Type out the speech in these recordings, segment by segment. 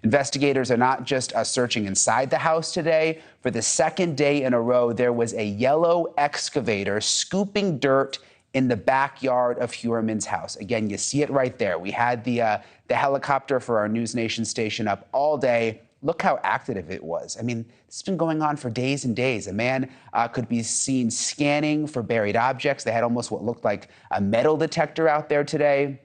Investigators are not just searching inside the house today. For the second day in a row, there was a yellow excavator scooping dirt in the backyard of Heuermann's house. Again, you see it right there. We had the helicopter for our NewsNation station up all day. Look how active it was. I mean, it's been going on for days and days. A man could be seen scanning for buried objects. They had almost what looked like a metal detector out there today.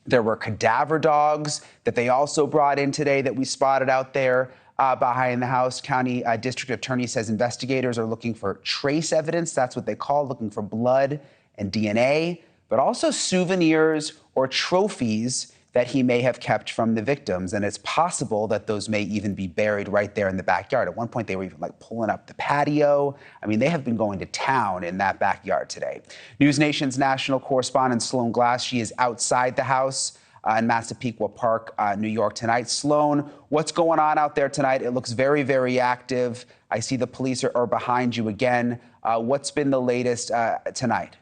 There were cadaver dogs that they also brought in today that we spotted out there behind the house. County District Attorney says investigators are looking for trace evidence. That's what they call looking for blood and DNA, but also souvenirs or trophies that he may have kept from the victims. And it's possible that those may even be buried right there in the backyard. At one point, they were even like pulling up the patio. I mean, they have been going to town in that backyard today. NewsNation's national correspondent, Sloane Glass, she is outside the house in Massapequa Park, New York tonight. Sloane, what's going on out there tonight? It looks very, very active. I see the police are behind you again. What's been the latest tonight?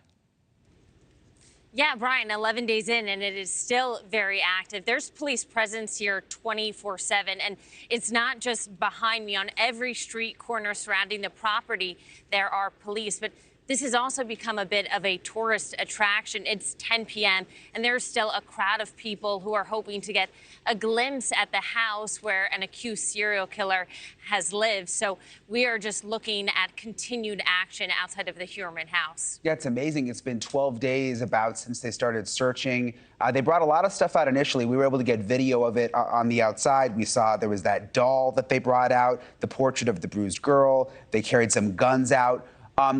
Yeah, Brian, 11 days in, and it is still very active. There's police presence here 24/7, and it's not just behind me. On every street corner surrounding the property, there are police. But this has also become a bit of a tourist attraction. It's 10 p.m., and there's still a crowd of people who are hoping to get a glimpse at the house where an accused serial killer has lived. So we are just looking at continued action outside of the Heuermann house. Yeah, it's amazing. It's been 12 days since they started searching. They brought a lot of stuff out initially. We were able to get video of it on the outside. We saw there was that doll that they brought out, the portrait of the bruised girl. They carried some guns out.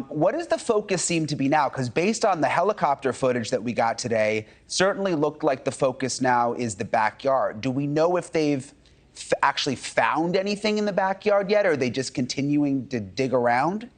What does the focus seem to be now? Because based on the helicopter footage that we got today, certainly looked like the focus now is the backyard. Do we know if they've actually found anything in the backyard yet, or are they just continuing to dig around?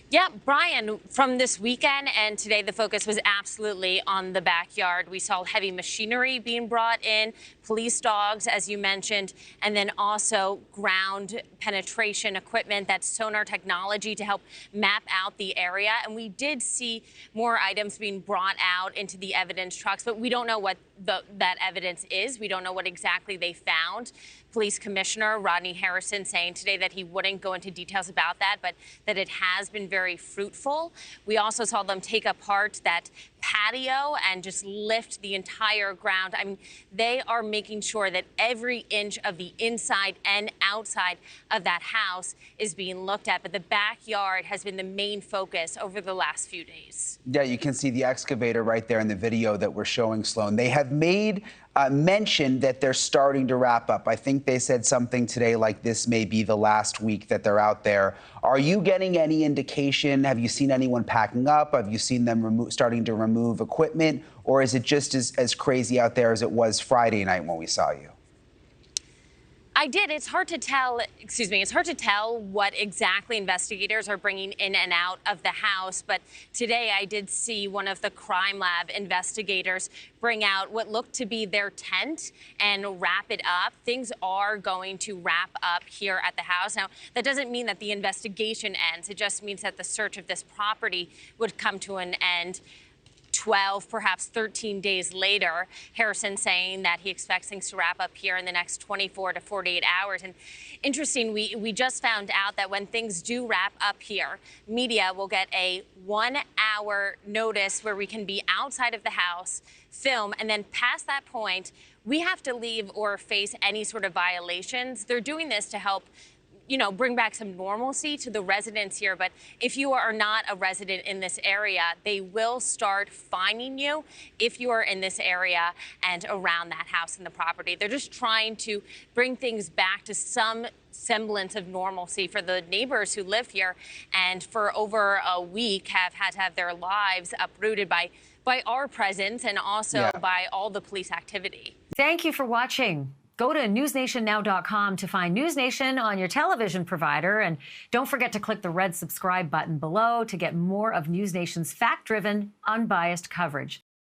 Yeah, Brian, from this weekend and today, the focus was absolutely on the backyard. We saw heavy machinery being brought in, police dogs, as you mentioned, and then also ground penetration equipment, that's sonar technology to help map out the area. And we did see more items being brought out into the evidence trucks, but we don't know what that evidence is. We don't know what exactly they found. Police Commissioner Rodney Harrison saying today that he wouldn't go into details about that, but that it has been very fruitful. We also saw them take apart that patio and just lift the entire ground. I mean, they are making sure that every inch of the inside and outside of that house is being looked at. But the backyard has been the main focus over the last few days. Yeah, you can see the excavator right there in the video that we're showing, Sloane. They have made mention that they're starting to wrap up. I think they said something today like this may be the last week that they're out there. Are you getting any indication? Have you seen anyone packing up? Have you seen them starting to remove equipment? Or is it just as crazy out there as it was Friday night when we saw you? I did. It's hard to tell, it's hard to tell what exactly investigators are bringing in and out of the house. But today I did see one of the crime lab investigators bring out what looked to be their tent and wrap it up. Things are going to wrap up here at the house. Now, that doesn't mean that the investigation ends. It just means that the search of this property would come to an end 12, perhaps 13 days later. Harrison saying that he expects things to wrap up here in the next 24 to 48 hours. And interesting, we just found out that when things do wrap up here, media will get a 1-hour notice where we can be outside of the house, film, and then past that point, we have to leave or face any sort of violations. They're doing this to help bring back some normalcy to the residents here. But if you are not a resident in this area, they will start fining you if you are in this area and around that house and the property. They're just trying to bring things back to some semblance of normalcy for the neighbors who live here and for over a week have had to have their lives uprooted by our presence and also by all the police activity. Thank you for watching. Go to newsnationnow.com to find NewsNation on your television provider. And don't forget to click the red subscribe button below to get more of NewsNation's fact-driven, unbiased coverage.